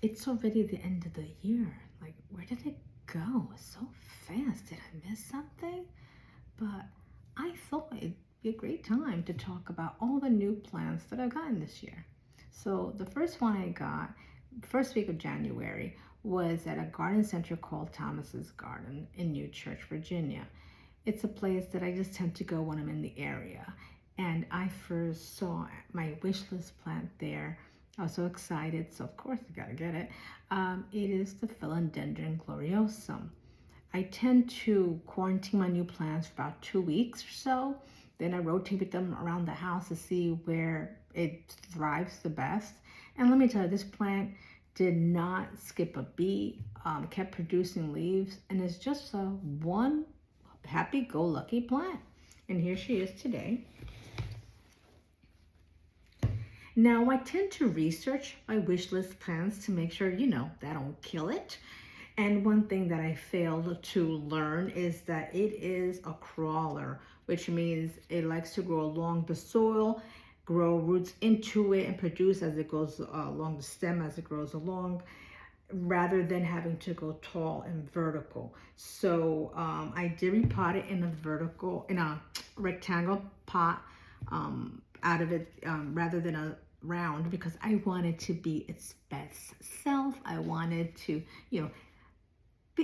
it's already the end of the year. Like, where did it go? So fast. Did I miss something? But I thought it'd be a great time to talk about all the new plants that I've gotten this year. So the first one I got, first week of January, was at a garden center called Thomas's Garden in New Church, Virginia. It's a place that I just tend to go when I'm in the area. And I first saw my wish list plant there. I was so excited, so of course I gotta get it. It is the Philodendron gloriosum. I tend to quarantine my new plants for about 2 weeks or so. Then I rotate them around the house to see where it thrives the best. And let me tell you, this plant did not skip a beat, kept producing leaves, and it's just a one happy-go-lucky plant. And here she is today. Now, I tend to research my wish list plants to make sure, that I don't kill it. And one thing that I failed to learn is that it is a crawler, which means it likes to grow along the soil, grow roots into it, and produce as it goes along the stem as it grows along, rather than having to go tall and vertical. So I did repot it in a rectangle pot out of it, rather than a round, because I wanted to be its best self. I wanted to,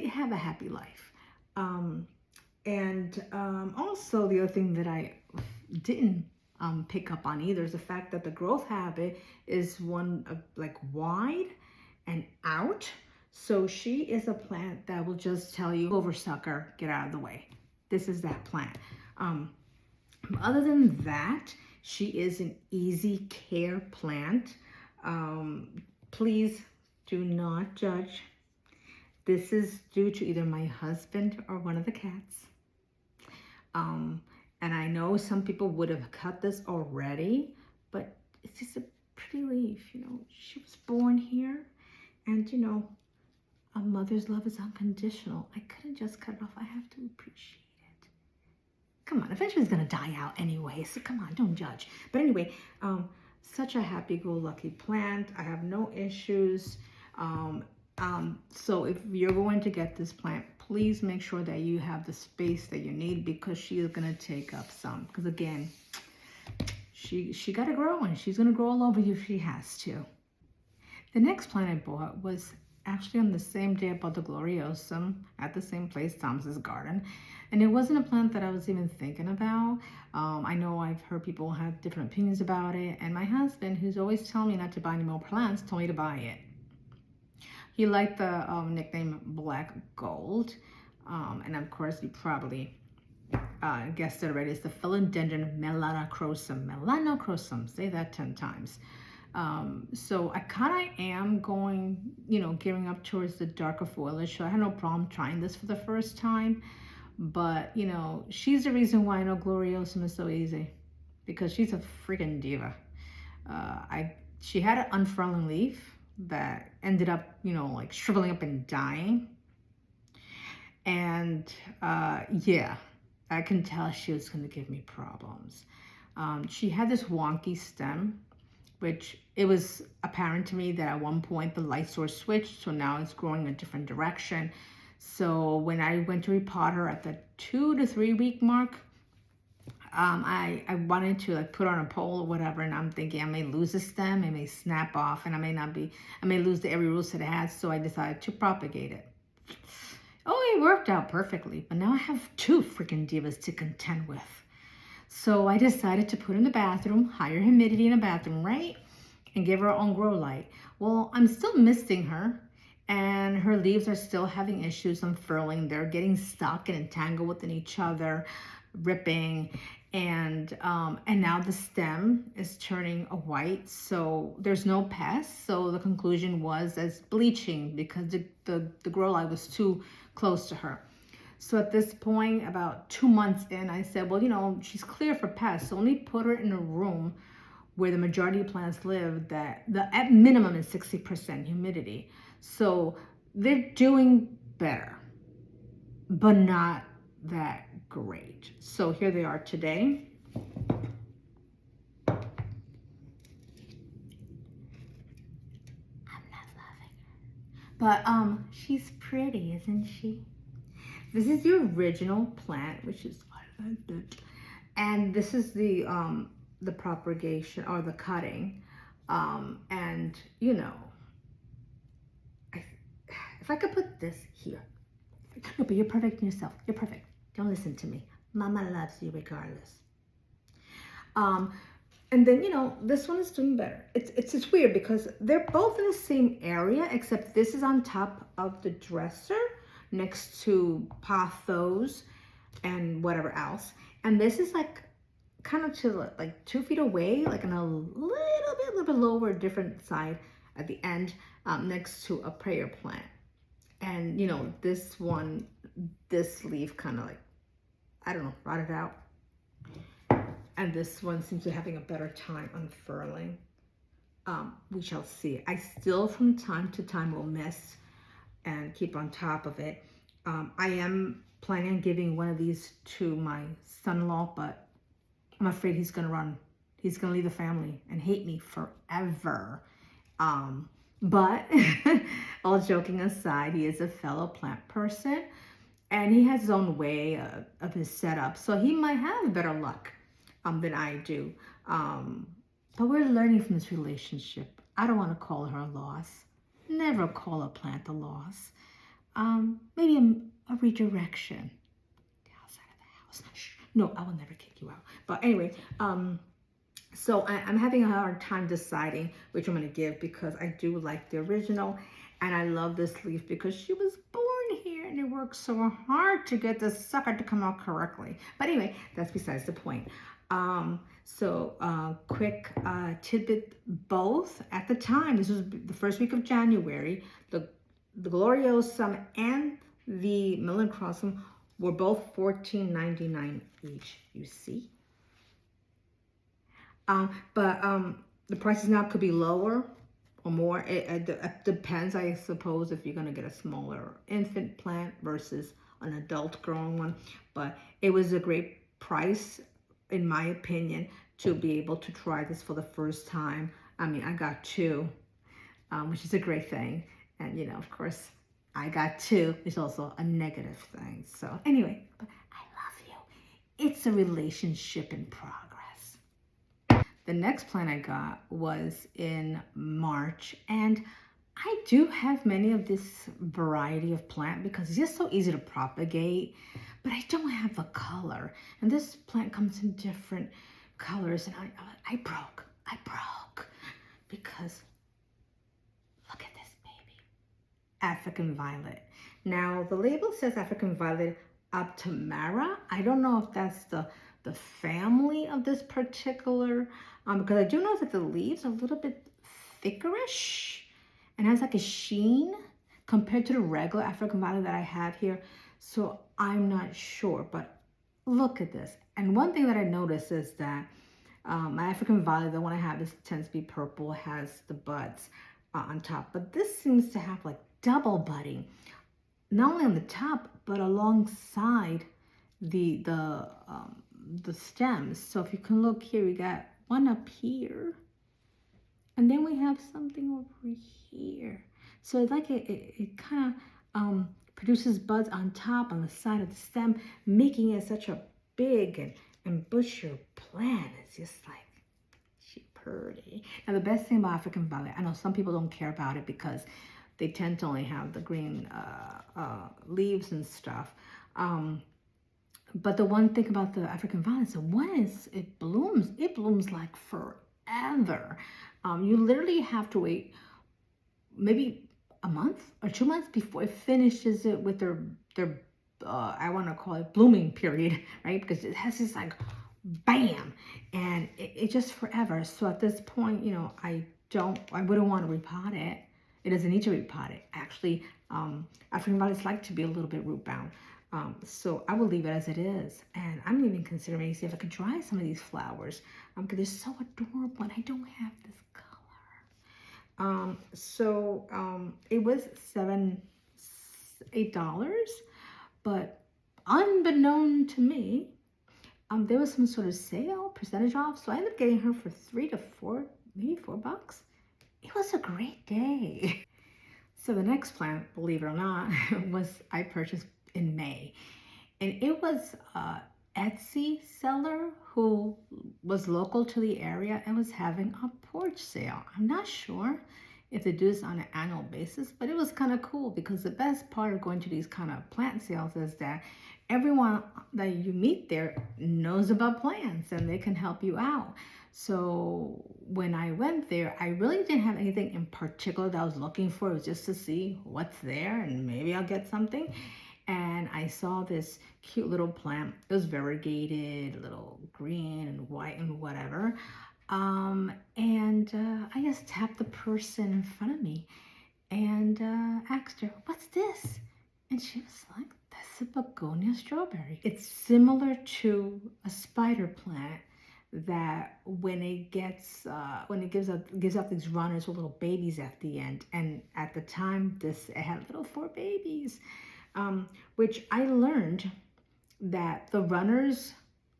have a happy life. Also the other thing that I didn't pick up on either is the fact that the growth habit is one of like wide and out. So she is a plant that will just tell you, oversucker, get out of the way. This is that plant. Other than that, she is an easy care plant. Please do not judge. This is due to either my husband or one of the cats. And I know some people would have cut this already, but it's just a pretty leaf, She was born here, and a mother's love is unconditional. I couldn't just cut it off. I have to appreciate it. Come on, eventually it's gonna die out anyway, so come on, don't judge. But anyway, such a happy-go-lucky plant. I have no issues. So if you're going to get this plant, please make sure that you have the space that you need, because she is gonna take up some. Because again, she gotta grow, and she's gonna grow all over you if she has to. The next plant I bought was actually on the same day I bought the gloriosum at the same place, Thomas's Garden. And it wasn't a plant that I was even thinking about. I know I've heard people have different opinions about it. And my husband, who's always telling me not to buy any more plants, told me to buy it. He liked the nickname Black Gold. And of course, you probably guessed it already. It's the Philodendron melanocrosum. Melanocrosum, say that 10 times. So I kind of am going, gearing up towards the darker foliage. So I had no problem trying this for the first time. But, she's the reason why I know gloriosum is so easy, because she's a freaking diva. She had an unfurling leaf that ended up, like shriveling up and dying. And yeah, I can tell she was going to give me problems. She had this wonky stem, which it was apparent to me that at one point the light source switched, so now it's growing a different direction. So when I went to repot her at the 2 to 3 week mark, I wanted to like put her on a pole or whatever, and I'm thinking I may lose the stem, it may snap off, and I may lose the airy roots that it has, so I decided to propagate it. Oh, it worked out perfectly, but now I have 2 freaking divas to contend with. So I decided to put her in the bathroom, higher humidity in a bathroom, right? And give her her own grow light. Well, I'm still misting her, and her leaves are still having issues unfurling. They're getting stuck and entangled within each other, ripping, and now the stem is turning a white, so there's no pests. So the conclusion was as bleaching, because the grow light was too close to her. So at this point, about 2 months in, I said, well, she's clear for pests, so only put her in a room where the majority of plants live that at minimum is 60% humidity. So they're doing better, but not that great. So here they are today. I'm not loving her. But she's pretty, isn't she? This is the original plant, which is, I like it. And this is the propagation or the cutting. And you know, I, if I could put this here. No, but you're perfect in yourself. You're perfect. Don't listen to me. Mama loves you regardless. Um, and then, you know, this one is doing better. It's just weird because they're both in the same area, except this is on top of the dresser next to pothos and whatever else. And this is like kind of to like 2 feet away, like in a little bit lower, different side at the end, next to a prayer plant. And you know, this one, this leaf kind of like, I don't know, rotted out. And this one seems to be having a better time unfurling. We shall see. I still from time to time will miss and keep on top of it. I am planning on giving one of these to my son-in-law, but I'm afraid he's gonna run. He's gonna leave the family and hate me forever. But all joking aside, he is a fellow plant person and he has his own way of his setup. So he might have better luck than I do. But we're learning from this relationship. I don't want to call her a loss. Never call a plant a loss. Maybe a redirection. Outside of the house. Shh. No, I will never kick you out. But anyway, so I'm having a hard time deciding which I'm going to give because I do like the original and I love this leaf because she was born here and it worked so hard to get this sucker to come out correctly. But anyway, that's besides the point. Quick tidbit, both at the time, this was the first week of January, the Gloriosum and the Melancrosum were both $14.99 each, you see. The prices now could be lower or more. It depends, I suppose, if you're going to get a smaller infant plant versus an adult growing one. But it was a great price, in my opinion, to be able to try this for the first time. I mean, I got two, which is a great thing. And, you know, of course, I got two. It's also a negative thing. So anyway, but I love you. It's a relationship in progress. The next plant I got was in March, and I do have many of this variety of plant because it's just so easy to propagate, but I don't have a color. And this plant comes in different colors, and I broke because look at this baby, African violet. Now the label says African violet Aptamara. I don't know if that's the family of this particular, because I do know that the leaves are a little bit thickerish and has like a sheen compared to the regular African violet that I have here. So I'm not sure, but look at this. And one thing that I noticed is that my African violet, the one I have, this tends to be purple, has the buds on top, but this seems to have like double budding, not only on the top, but alongside the stems. So if you can look here, we got one up here, and then we have something over here. So it's like it kind of produces buds on top, on the side of the stem, making it such a big and bushy plant. It's just like, she pretty. Now the best thing about African violet, I know some people don't care about it because they tend to only have the green leaves and stuff. But the one thing about the African violet is that once it blooms like forever. You literally have to wait maybe a month or 2 months before it finishes it with their I want to call it blooming period, right? Because it has this like bam, and it just forever. So at this point, you know, I wouldn't want to repot it. It doesn't need to repot it. Actually, African violets like to be a little bit root bound. So I will leave it as it is. And I'm even considering see if I can try some of these flowers because they're so adorable and I don't have this color. It was $8, but unbeknown to me, there was some sort of sale, percentage off. So I ended up getting her for $3 to $4, maybe $4. It was a great day. So the next plant, believe it or not, was I purchased in May. And it was a Etsy seller who was local to the area and was having a porch sale. I'm not sure if they do this on an annual basis, but it was kind of cool because the best part of going to these kind of plant sales is that everyone that you meet there knows about plants and they can help you out. So when I went there, I really didn't have anything in particular that I was looking for. It was just to see what's there and maybe I'll get something. And I saw this cute little plant. It was variegated, a little green and white and whatever. I just tapped the person in front of me and asked her, "What's this?" And she was like, "That's a begonia strawberry." It's similar to a spider plant that when it gives up these runners with little babies at the end. And at the time, it had little 4 babies. Which I learned that the runners,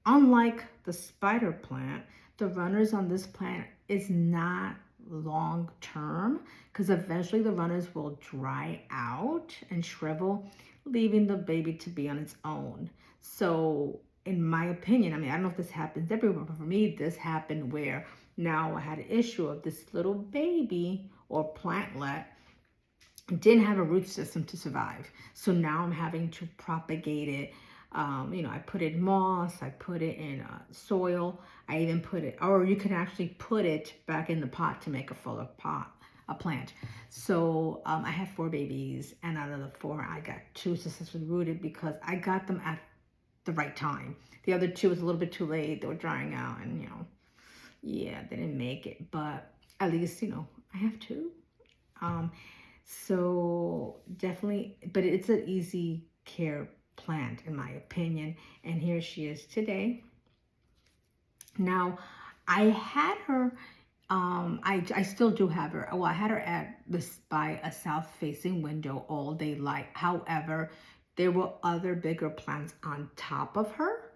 unlike the spider plant, the runners on this plant is not long term because eventually the runners will dry out and shrivel, leaving the baby to be on its own. So in my opinion, I mean, I don't know if this happens everywhere, but for me, this happened where now I had an issue of this little baby or plantlet didn't have a root system to survive. So now I'm having to propagate it. I put it in moss, I put it in soil, I even put it, or you can actually put it back in the pot to make a fuller pot, a plant. So I had 4 babies, and out of the 4, I got 2 successfully rooted because I got them at the right time. The other 2 was a little bit too late. They were drying out, and yeah, they didn't make it. But at least I have 2. So definitely, but it's an easy care plant in my opinion. And here she is today. Now, I had her, I still do have her. Well, I had her by a south-facing window all day light. However, there were other bigger plants on top of her,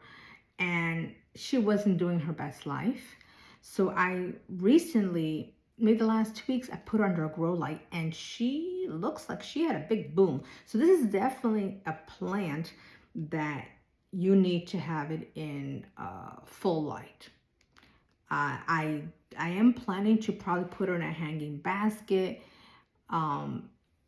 and she wasn't doing her best life. So I recently, maybe the last 2 weeks, I put her under a grow light and she looks like she had a big boom. So this is definitely a plant that you need to have it in full light. I am planning to probably put her in a hanging basket.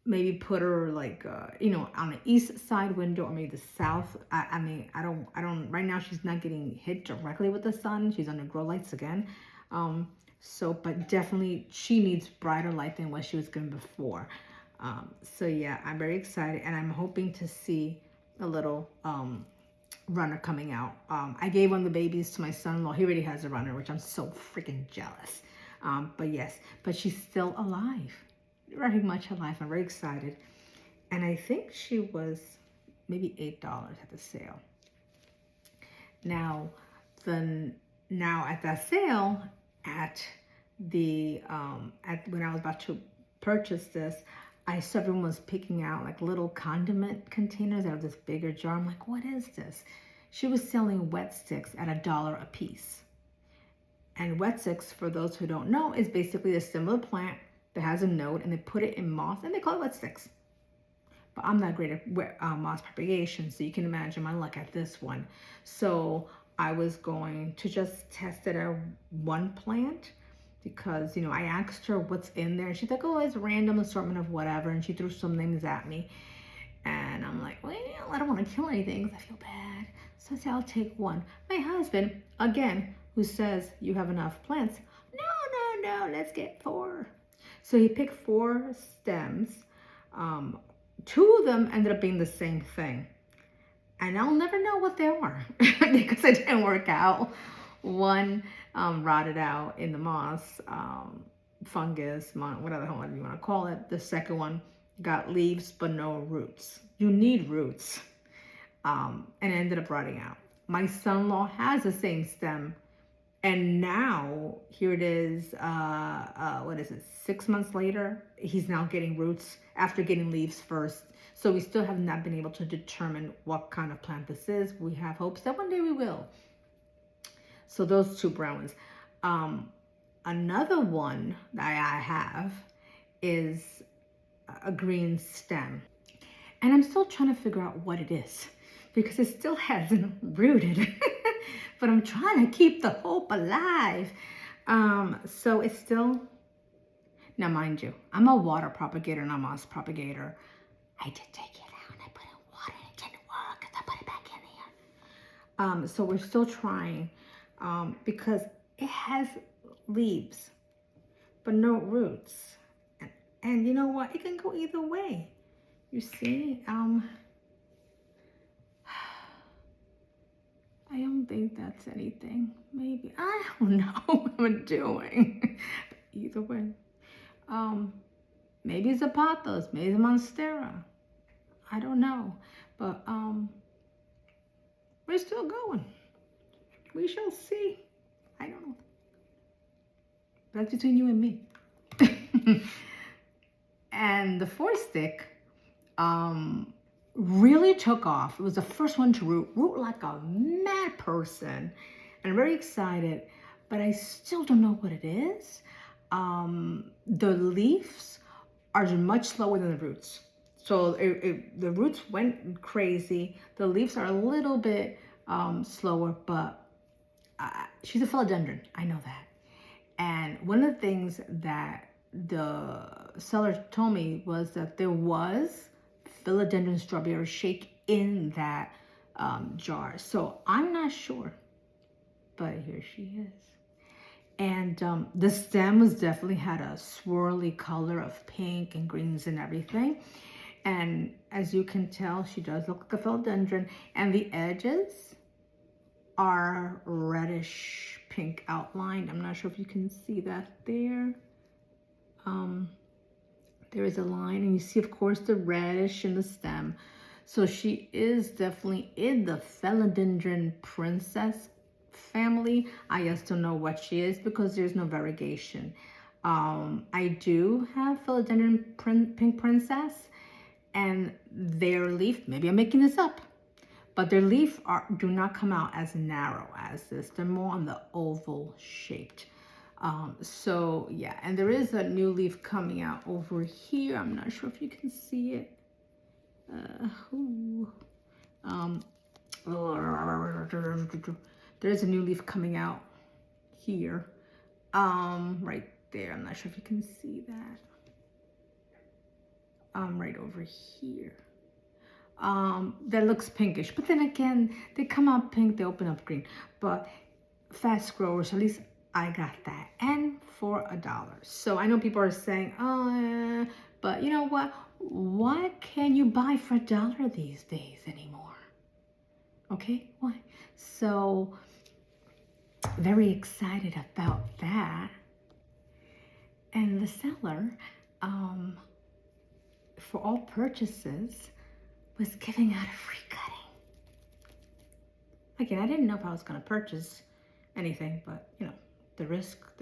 Maybe put her like on the east side window or maybe the south. I don't right now she's not getting hit directly with the sun. She's under grow lights again. But definitely she needs brighter light than what she was given before. So yeah, I'm very excited and I'm hoping to see a little runner coming out. I gave one of the babies to my son-in-law. He already has a runner, which I'm so freaking jealous. But she's still alive. Very much alive. I'm very excited. And I think she was maybe $8 at the sale. Now at that sale, when I was about to purchase this, I saw everyone was picking out like little condiment containers out of this bigger jar. I'm like, what is this? She was selling wet sticks at $1 a piece. And wet sticks, for those who don't know, is basically a similar plant that has a node, and they put it in moss and they call it wet sticks. But I'm not great at moss propagation, so you can imagine my luck at this one. So I was going to just test it at one plant because I asked her what's in there. She's like, oh, it's a random assortment of whatever, and she threw some names at me. And I'm like, well, I don't want to kill anything because I feel bad. So I said, I'll take one. My husband, again, who says you have enough plants, no, let's get 4. So he picked 4 stems. 2 of them ended up being the same thing. And I'll never know what they are because it didn't work out. One rotted out in the moss, fungus, whatever you want to call it. The second one got leaves but no roots. You need roots. And it ended up rotting out. My son-in-law has the same stem. And now, here it is, 6 months later, he's now getting roots after getting leaves first. So we still have not been able to determine what kind of plant this is. We have hopes that one day we will. So those 2 brown ones. Another one that I have is a green stem. And I'm still trying to figure out what it is because it still hasn't rooted. But I'm trying to keep the hope alive. So it's still, now mind you, I'm a water propagator and a moss propagator. I did take it out and I put in water and it didn't work because I put it back in here. So we're still trying because it has leaves, but no roots. And you know what? It can go either way. You see, I don't think that's anything. Maybe, I don't know what I'm doing. Either way, maybe it's a pothos, maybe it's monstera. I don't know, but we're still going. We shall see. I don't know. That's between you and me. And the 4-stick really took off. It was the first one to root like a mad person. And I'm very excited, but I still don't know what it is. The leaves are much slower than the roots. So the roots went crazy. The leaves are a little bit slower, but she's a philodendron. I know that. And one of the things that the seller told me was that there was philodendron strawberry shake in that jar. So I'm not sure, but here she is. And the stem was definitely had a swirly color of pink and greens and everything. And as you can tell, she does look like a philodendron. And the edges are reddish pink outlined. I'm not sure if you can see that there. There is a line, and you see, of course, the reddish in the stem. So she is definitely in the philodendron princess family. I just don't know what she is because there's no variegation. I do have philodendron pink princess, and their leaf, maybe I'm making this up, but their leaf do not come out as narrow as this. They're more on the oval shaped. So yeah, and there is a new leaf coming out over here. I'm not sure if you can see it. There's a new leaf coming out here. Right there. I'm not sure if you can see that. Right over here. That looks pinkish, but then again, they come out pink, they open up green. But fast growers, at least I got that, and for $1. So I know people are saying, oh, but you know what? What can you buy for $1 these days anymore? Okay, what? So very excited about that. And the seller, for all purchases, was giving out a free cutting. Again, I didn't know if I was going to purchase anything, but you know, the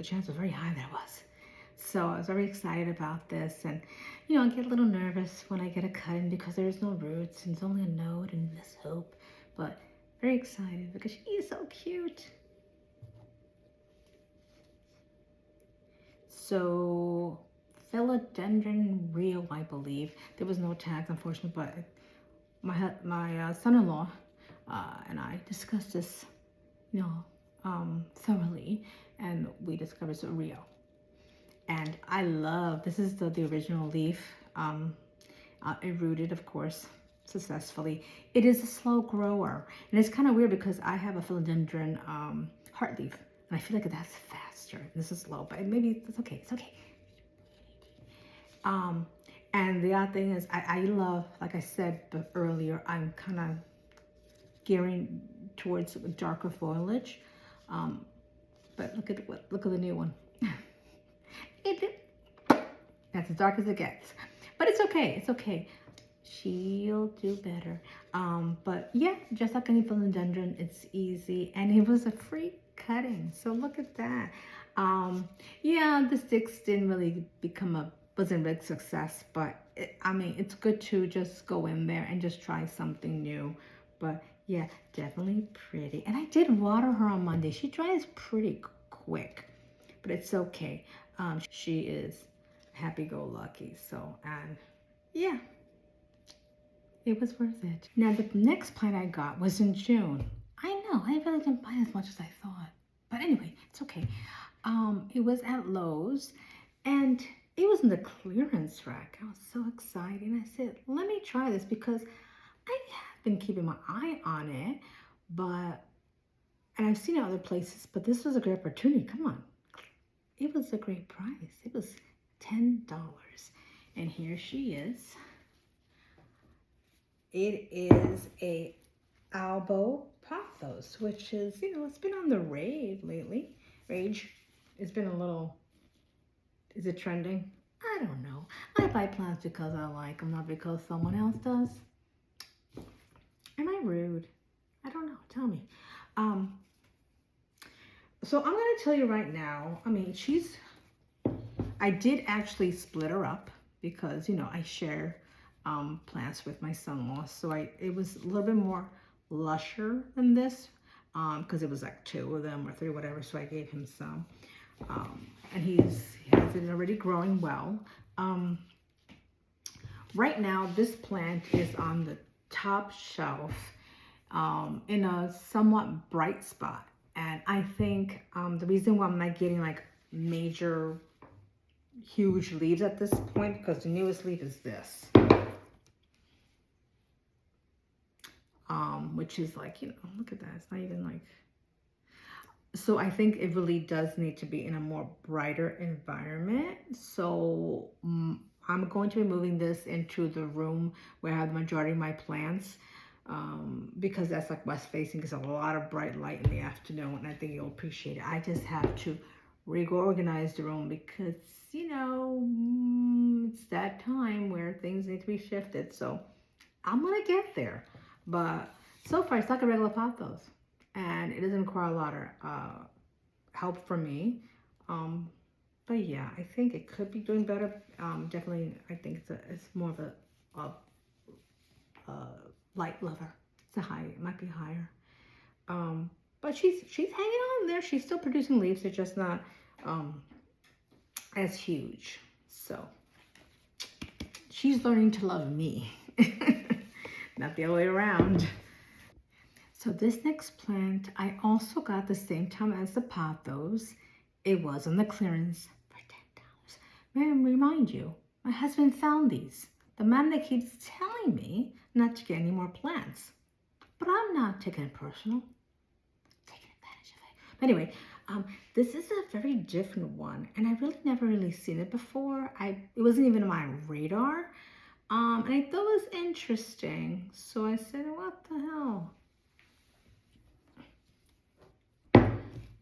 chance was very high that it was. So I was very excited about this, and you know, I get a little nervous when I get a cutting because there's no roots and it's only a node and this hope, but very excited because she is so cute. So philodendron Rio, I believe. There was no tags, unfortunately, but my son-in-law and I discussed this, you know, thoroughly, and we discovered it's a Rio. And I love, this is the original leaf. It rooted, of course, successfully. It is a slow grower, and it's kind of weird because I have a philodendron heart leaf, and I feel like that's faster. This is slow, but maybe it's okay. It's okay. And the other thing is, I love, like I said earlier, I'm kind of gearing towards darker foliage. But look at the new one. That's as dark as it gets, but it's okay. It's okay. She'll do better. But yeah, just like any philodendron, it's easy, and it was a free cutting. So look at that. Yeah, the sticks didn't really wasn't a big success, but I mean, it's good to just go in there and just try something new. But yeah, definitely pretty. And I did water her on Monday. She dries pretty quick, but it's okay. She is happy-go-lucky. So, and yeah, it was worth it. Now, the next plant I got was in June. I know, I really didn't buy as much as I thought. But anyway, it's okay. It was at Lowe's and it was in the clearance rack. I was so excited. And I said, let me try this because I have been keeping my eye on it, and I've seen it other places, but this was a great opportunity. Come on. It was a great price. It was $10. And here she is. It is a Albo Pothos, which is, it's been on the rage lately. It's been a little, is it trending? I don't know. I buy plants because I like them, not because someone else does. Am I rude? I don't know. Tell me. So I'm going to tell you right now, I did actually split her up because, I share plants with my son-in-law. So it was a little bit more lusher than this because it was like 2 of them or 3, whatever. So I gave him some. And he has it already growing well. Right now, this plant is on the top shelf in a somewhat bright spot. And I think the reason why I'm not getting like major, huge leaves at this point, because the newest leaf is this. Which is like, look at that. It's not even like... So I think it really does need to be in a more brighter environment. So I'm going to be moving this into the room where I have the majority of my plants. Because that's like west facing, there's a lot of bright light in the afternoon, and I think you'll appreciate it. I just have to reorganize the room because it's that time where things need to be shifted. So I'm gonna get there, but so far it's like a regular pothos, and it doesn't require a lot of help from me. But yeah, I think it could be doing better. Definitely, I think it's more of a light lover. It might be higher. But she's hanging on there. She's still producing leaves. They're just not as huge. So she's learning to love me, not the other way around. So this next plant I also got the same time as the pothos. It was on the clearance for $10. May I remind you, my husband found these. The man that keeps telling me not to get any more plants. But I'm not taking it personal. Taking advantage of it. But anyway, this is a very different one. And I really never seen it before. It wasn't even on my radar. And I thought it was interesting. So I said, what the hell?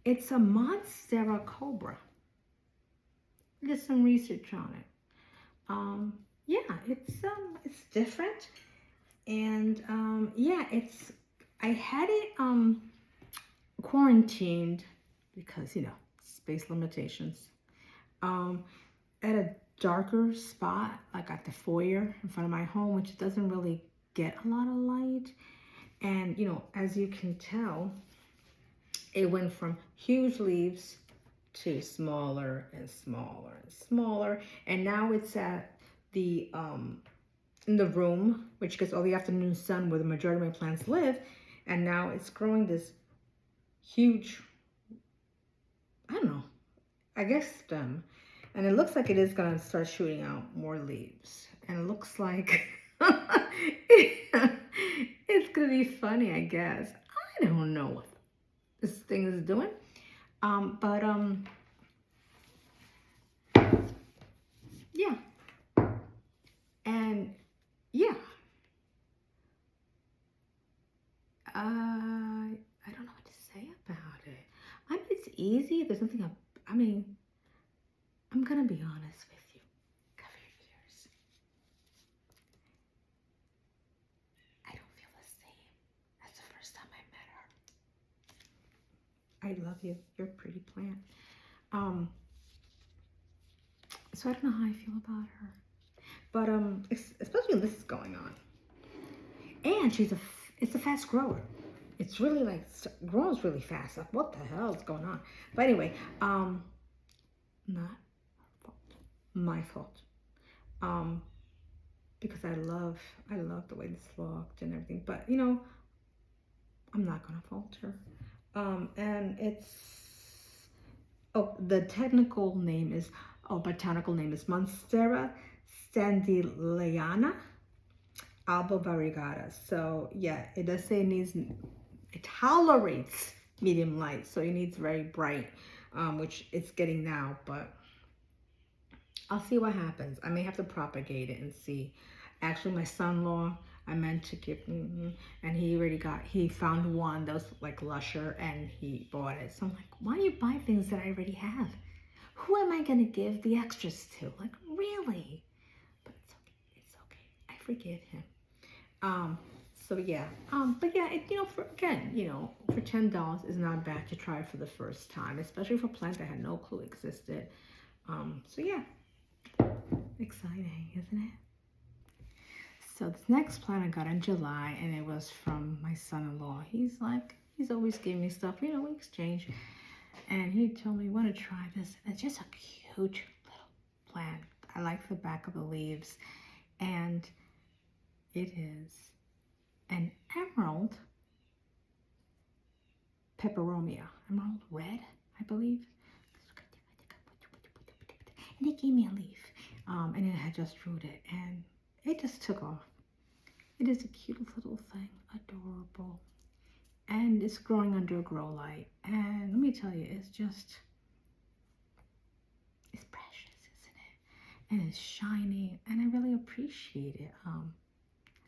It's a Monstera Cobra. I did some research on it. Yeah, it's different. And yeah, I had it quarantined because space limitations, at a darker spot, like at the foyer in front of my home, which doesn't really get a lot of light. And as you can tell, it went from huge leaves to smaller and smaller and smaller, and now it's at the in the room, which gets all the afternoon sun where the majority of my plants live, and now it's growing this huge, I don't know, I guess stem, and it looks like it is gonna start shooting out more leaves, and it looks like it's gonna be funny, I guess. I don't know what this thing is doing, yeah, and yeah, I don't know what to say about it. It's easy. There's nothing. I'm gonna be honest with you. Cover your ears. I don't feel the same as the first time I met her. I love you. You're a pretty plant. So I don't know how I feel about her, but especially when this is going on. And it's a fast grower. It's really like grows really fast. Like what the hell is going on? But anyway, not her fault, my fault. because I love the way this looked and everything. But you know, I'm not gonna falter. And it's, oh, the technical name is, oh, botanical name is Monstera standylana alba variegata. So yeah, it does say it tolerates medium light, so it needs very bright, which it's getting now, but I'll see what happens. I may have to propagate it and see. Actually, my son-in-law, I meant to give, and he found one that was like lusher and he bought it. So I'm like, why do you buy things that I already have? Who am I gonna give the extras to? Like, really? But it's okay, it's okay. I forgive him. So yeah, but yeah, you know, for $10 is not bad to try for the first time, especially for plants I had no clue existed. So yeah, exciting, isn't it? So this next plant I got in July, and it was from my son-in-law. He's always giving me stuff, you know, we exchange. And he told me, want to try this? It's just a cute little plant. I like the back of the leaves. And it is an emerald peperomia. Emerald red, I believe. And it gave me a leaf. And it had just rooted. And it just took off. It is a cute little thing. Adorable. And it's growing under a grow light. And let me tell you, it's precious, isn't it? And it's shiny, and I really appreciate it.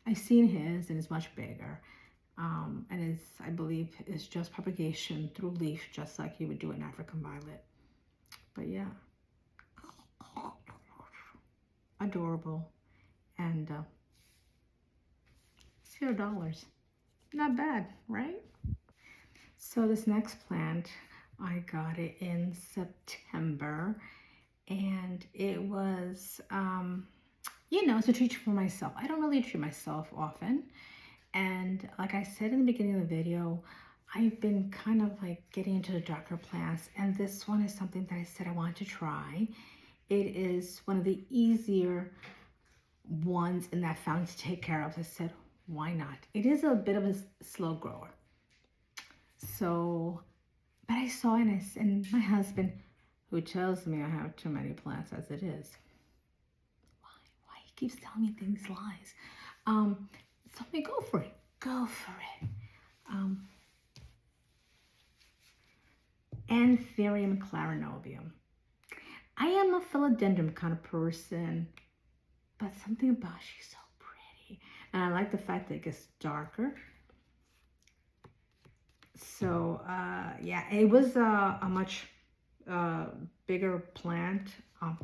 I've seen his, and it's much bigger. And I believe it's just propagation through leaf, just like you would do an African violet. But yeah, adorable. And $0. Not bad, right? So this next plant, I got it in September, and it was, you know, it's a treat for myself. I don't really treat myself often. And like I said in the beginning of the video, I've been kind of like getting into the darker plants, and this one is something that I said I wanted to try. It is one of the easier ones in that fountain to take care of. I said, why not? It is a bit of a slow grower. So, but I saw it, and my husband, who tells me I have too many plants as it is. Why he keeps telling me things lies? So me go for it. Go for it. Anthurium clarinobium. I am a philodendron kind of person, but something about she's so pretty. And I like the fact that it gets darker. So yeah, it was a much bigger plant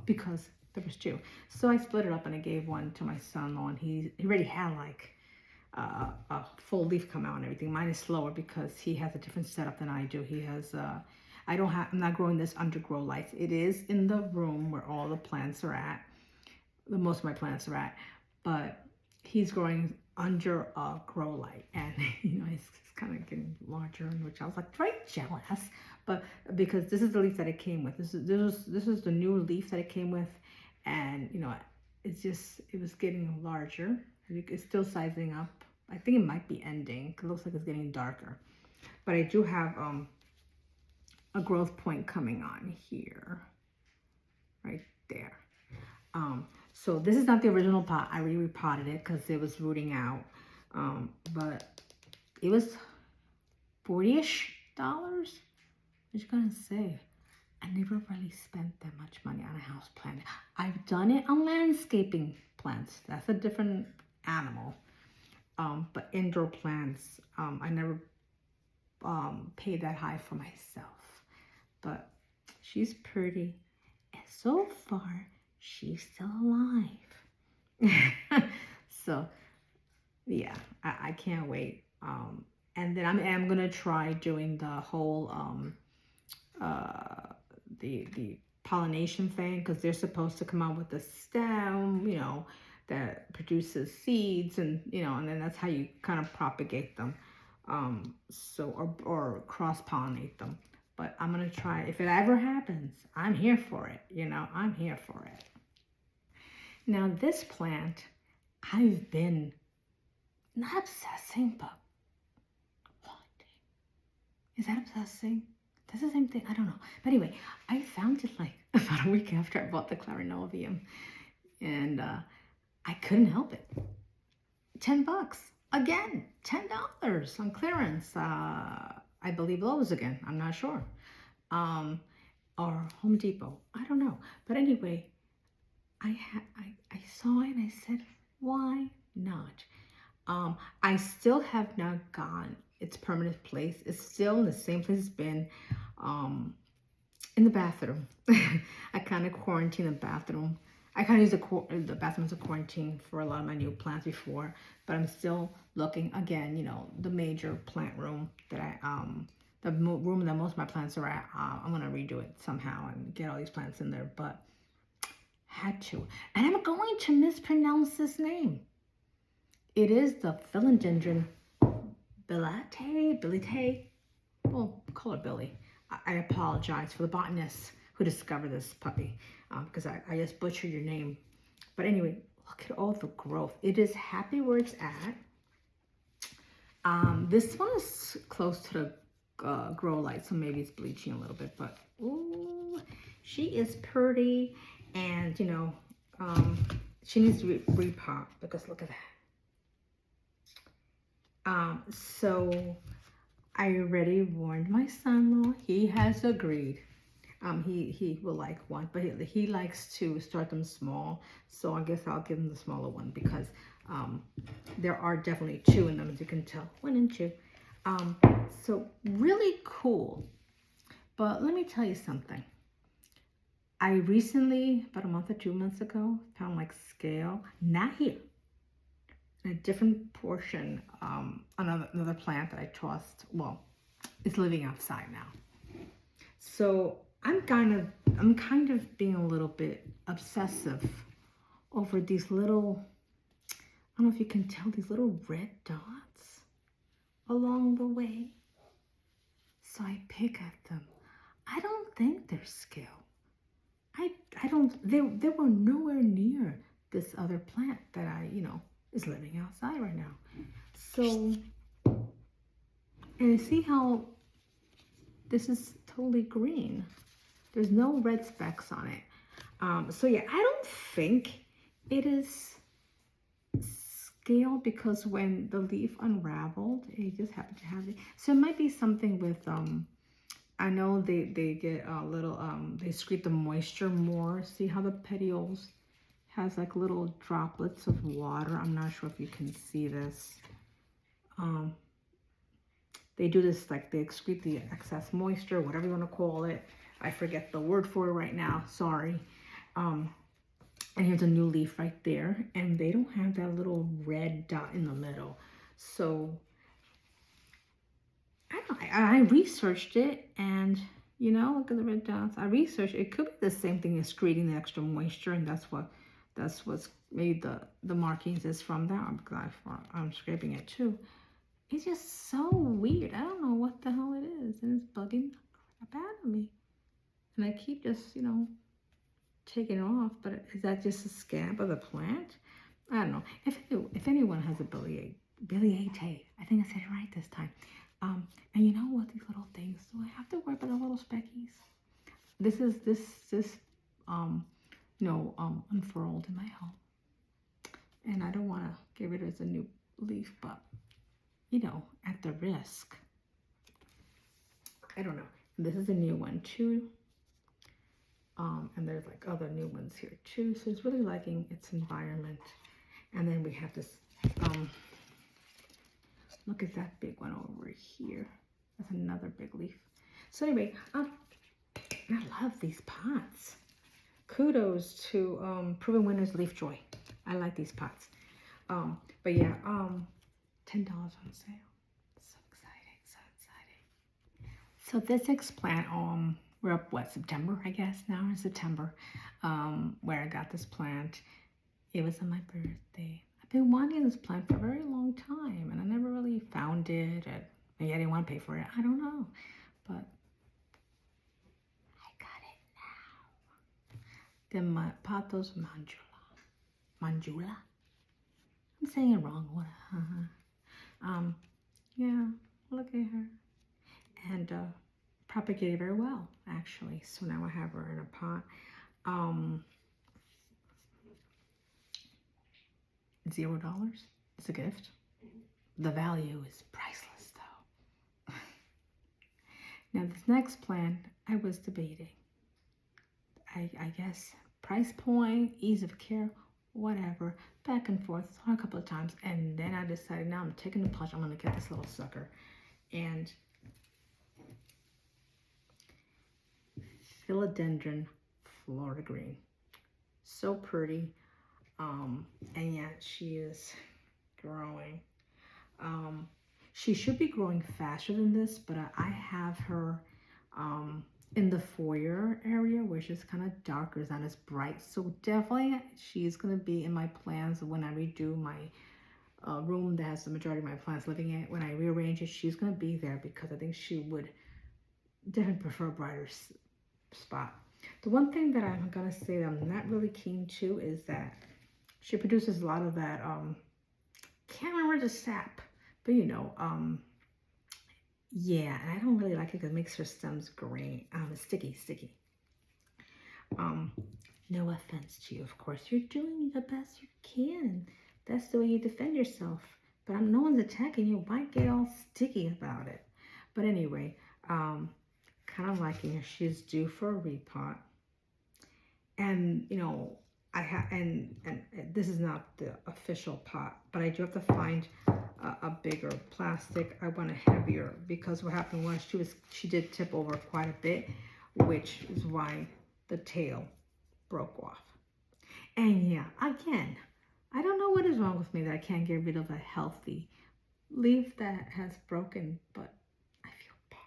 because there was two. So I split it up and I gave one to my son-in-law, and he already had like a full leaf come out and everything. Mine is slower because he has a different setup than I do. He has I'm not growing this under grow lights. It is in the room where all the plants are at. Most of my plants are at, but he's growing under a grow light, and you know, it's kind of getting larger, which I was like very jealous. But because this is the leaf that it came with, this is the new leaf that it came with, and you know, it was getting larger. It's still sizing up. I think it might be ending. It looks like it's getting darker, but I do have a growth point coming on here, right there. So this is not the original pot. I repotted it because it was rooting out. But it was $40-ish. What you gonna say? I never really spent that much money on a house plant. I've done it on landscaping plants. That's a different animal. But indoor plants, I never paid that high for myself. But she's pretty, and so far she's still alive. So yeah, I can't wait. And then I'm gonna try doing the whole the pollination thing, because they're supposed to come out with a stem, you know, that produces seeds, and you know, and then that's how you kind of propagate them, or cross pollinate them. But I'm gonna try. If it ever happens, I'm here for it. You know, I'm here for it. Now this plant I've been not obsessing, but wanting. Is that obsessing? That's the same thing. I don't know. But anyway, I found it like about a week after I bought the Clarinovium, and I couldn't help it. $10 again. $10 on clearance. I believe Lowe's again. I'm not sure. Or Home Depot. I don't know. But anyway, I saw it and I said, why not? I still have not gone its permanent place. It's still in the same place it's been, in the bathroom. I kind of quarantine the bathroom. I kind of use the bathroom as a quarantine for a lot of my new plants before, but I'm still looking again. You know, the major plant room that the room that most of my plants are at. I'm gonna redo it somehow and get all these plants in there, but had to. And I'm going to mispronounce this name. It is the philodendron Bilate. Well, call it Billy. I apologize for the botanist who discovered this puppy, because I just butchered your name. But anyway, look at all the growth. It is happy where it's at. This one is close to the grow light, so maybe it's bleaching a little bit. But ooh, she is pretty, and you know, she needs to be repot because look at that. So I already warned my son-in-law. He has agreed. He will like one, but he likes to start them small. So I guess I'll give him the smaller one because there are definitely two in them, as you can tell. 1 and 2. So really cool. But let me tell you something. I recently, about a month or 2 months ago, found like scale, not here, in a different portion, another plant that I tossed. Well, it's living outside now. So I'm kind of being a little bit obsessive over these little, I don't know if you can tell, these little red dots along the way. So I pick at them. I don't think they're scale. I don't, they were nowhere near this other plant that is living outside right now. So, and see how this is totally green. There's no red specks on it. So yeah, I don't think it is scale because when the leaf unraveled, it just happened to have it. So it might be something with, I know they get a little, they scrape the moisture more. See how the petioles has like little droplets of water. I'm not sure if you can see this. They do this, like they excrete the excess moisture, whatever you want to call it. I forget the word for it right now, sorry. And here's a new leaf right there. And they don't have that little red dot in the middle. So I researched it, and look at the red dots. I researched it could be the same thing as excreting the extra moisture, and that's what's made the markings is from that, because I'm scraping it too. It's just so weird. I don't know what the hell it is, and it's bugging the crap out of me. And I keep just taking it off, but is that just a scab of the plant? I don't know. If anyone has a biliate, I think I said it right this time. And you know what? These little things. Do I have to worry about the little speckies? This unfurled in my home, and I don't want to get rid of it as a new leaf, but at the risk. I don't know. This is a new one too. And there's like other new ones here too. So it's really liking its environment. And then we have this, look at that big one over here. That's another big leaf. So anyway, I love these pots. Kudos to Proven Winners Leaf Joy. I like these pots. But yeah, $10 on sale. So exciting. So this next plant, we're up, September, I guess, now in September, where I got this plant. It was on my birthday. I've been wanting this plant for a very long time, and I never really found it. Maybe I didn't want to pay for it. I don't know. But I got it now. The Patos Manjula. saying it wrong. What? Yeah, look at her. And propagated very well, actually. So now I have her in a pot. $0. It's a gift. The value is priceless, though. Now, this next plant, I was debating. I guess price point, ease of care, whatever, back and forth a couple of times. And then I decided, now I'm taking the plunge. I'm going to get this little sucker. And philodendron Florida green. So pretty. And yet she is growing. She should be growing faster than this, but I have her in the foyer area, which is kind of darker, it's not as bright. So definitely she's going to be in my plans when I redo my room that has the majority of my plants living in it. When I rearrange it, she's going to be there because I think she would definitely prefer a brighter spot. The one thing that I'm going to say that I'm not really keen to is that she produces a lot of that, can't remember the sap, but you know, yeah, and I don't really like it because it makes her stems green, sticky. No offense to you, of course. You're doing the best you can. That's the way you defend yourself. But no one's attacking you. Why get all sticky about it? But anyway, kind of liking her. She's due for a repot. And, you know, I have, and this is not the official pot, but I do have to find a bigger plastic. I want a heavier because what happened was she did tip over quite a bit, which is why the tail broke off. And yeah, again, I don't know what is wrong with me that I can't get rid of a healthy leaf that has broken, but I feel bad.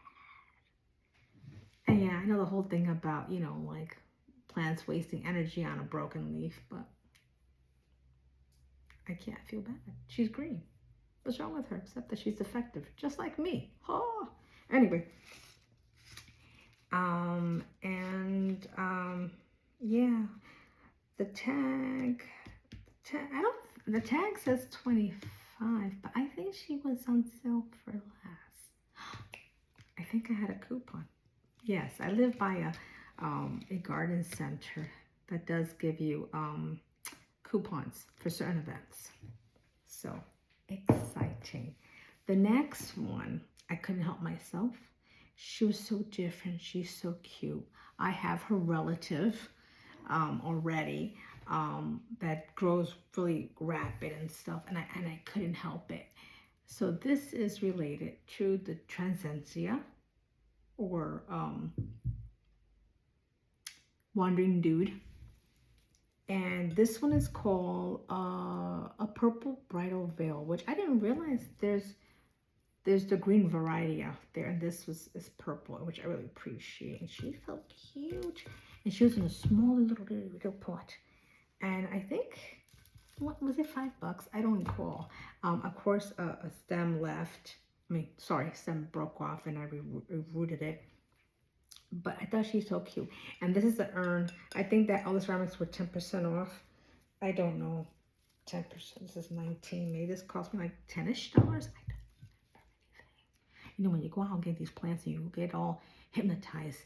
And yeah, I know the whole thing about, you know, like plants wasting energy on a broken leaf, but I can't feel bad. She's green. What's wrong with her except that she's defective, just like me? Oh, anyway. Yeah, the tag the tag says 25, but I think she was on sale for less. I think I had a coupon. Yes, I live by a garden center that does give you coupons for certain events. So exciting. The next one, I couldn't help myself. She was so different. She's so cute. I have her relative already that grows really rapid and stuff, and I couldn't help it. So this is related to the Transcentia, or Wandering Dude. And this one is called a purple bridal veil, which I didn't realize there's the green variety out there, and this is purple, which I really appreciate. And she's so cute, and she was in a small little pot, and I think, what was it, $5? I don't recall. Of course, a stem left. Stem broke off, and I rooted it. But I thought she's so cute. And this is the urn. I think that all the ceramics were 10% off. I don't know. 10%. This is 19. Maybe this cost me like $10-ish. I don't remember anything. You know, when you go out and get these plants and you get all hypnotized,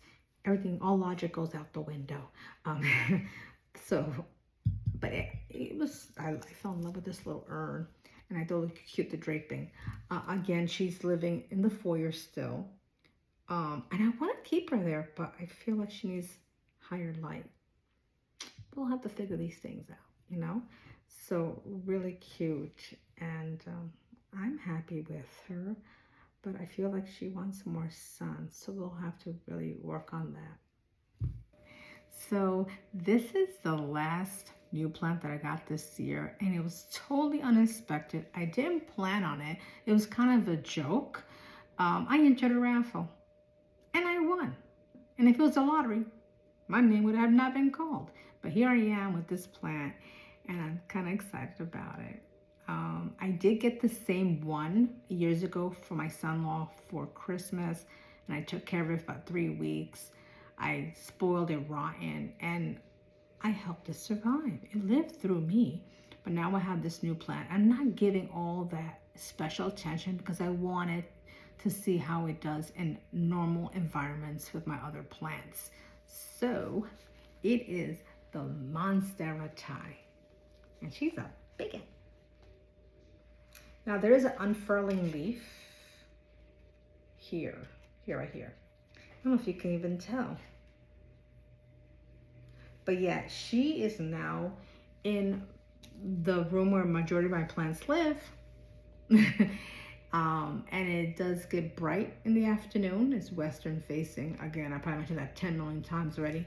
everything, all logic goes out the window. But it was, I fell in love with this little urn. And I thought it looked cute, the draping. Again, she's living in the foyer still. And I want to keep her there, but I feel like she needs higher light. We'll have to figure these things out, you know? So really cute, and I'm happy with her, but I feel like she wants more sun, so we'll have to really work on that. So this is the last new plant that I got this year, and it was totally unexpected. I didn't plan on it. It was kind of a joke. I entered a raffle. And I won. And if it was a lottery, my name would have not been called. But here I am with this plant, and I'm kind of excited about it. I did get the same one years ago for my son-in-law for Christmas, and I took care of it for about 3 weeks. I spoiled it rotten, and I helped it survive. It lived through me. But now I have this new plant. I'm not giving all that special attention because I wanted to see how it does in normal environments with my other plants. So it is the Monstera Thai, and she's a big one. Now there is an unfurling leaf here, right here. I don't know if you can even tell. But yeah, she is now in the room where majority of my plants live. And it does get bright in the afternoon. It's western facing. Again, I probably mentioned that 10 million times already.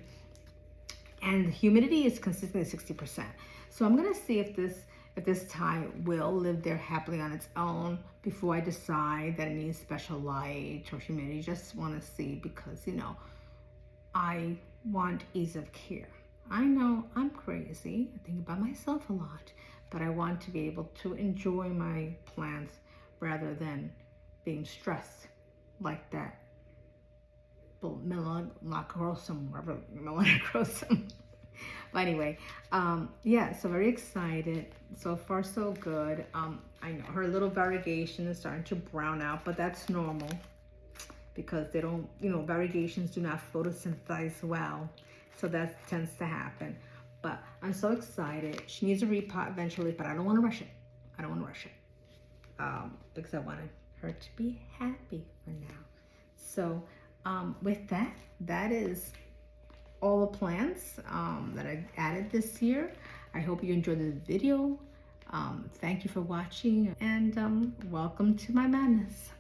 And the humidity is consistently 60%. So I'm gonna see if this Thai will live there happily on its own before I decide that it needs special light or humidity. Just wanna see because, you know, I want ease of care. I know I'm crazy. I think about myself a lot, but I want to be able to enjoy my plants rather than being stressed like that. Melanacrosum. But anyway, yeah, so very excited. So far, so good. I know her little variegation is starting to brown out, but that's normal because they don't, you know, variegations do not photosynthesize well. So that tends to happen. But I'm so excited. She needs a repot eventually, but I don't want to rush it. I don't want to rush it because I wanted her to be happy for now. So with that, that is all the plants that I added this year. I hope you enjoyed the video. Thank you for watching, and welcome to my madness.